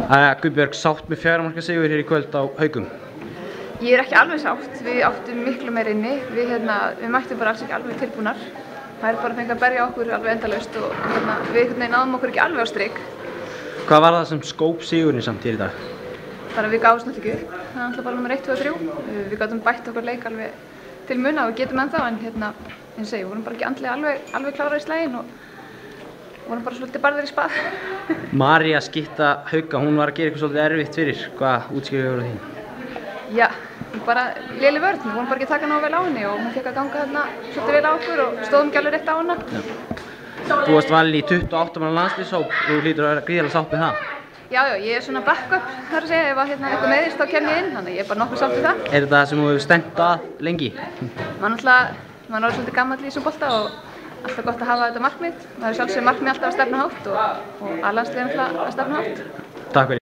Guðbjörg, sátt með 4 marka sigur hér í kvöld á Haukum? Ég ekki alveg sátt, við áttum miklu meira inni, við mættum bara alls ekki alveg tilbúnar. Það bara fengið að berja okkur alveg endalaust og við náðum okkur ekki alveg á strik. Hvað var það sem skóp sigurinn samt hér í dag? Bara við gáðumst náttúrulega ekki upp, það er náttúrulega bara nummer 1, 2 og 3. Við gátum bætt okkur leik alveg til muna og við getum ennþá, en eins og ég, vorum bara ekki andlega alveg klárar í slaginn og vorum bara svolítið barðir í spað. María skytta Hauka, hún var að gera eitthvað svolítið erfitt fyrir, hvað útskýrir þið á því? Já, bara léleg vörn, við vorum bara ekki að taka nógu vel á henni og hún fekk að ganga þarna svolítið vel á okkur og stóðum ekki alveg rétt á hana. Þú varst valin í 28 manna landsliðshóp, þú hlýtur að vera gríðarlega sátt með það? Já, ég er svona backup, þar að segja, ef eitthvað meiðist þá kem ég inn, þannig ég er bara nokkuð sátt við það. Er þetta það sem þú hefur stefnt að lengi? Maður er svolítið gamall í þessum bolta og alltaf gott að hafa þetta markmið. Það er sjálfsögðu markmið alltaf að stefna hátt og A-landsliðið að stefna hátt. Takk fyrir.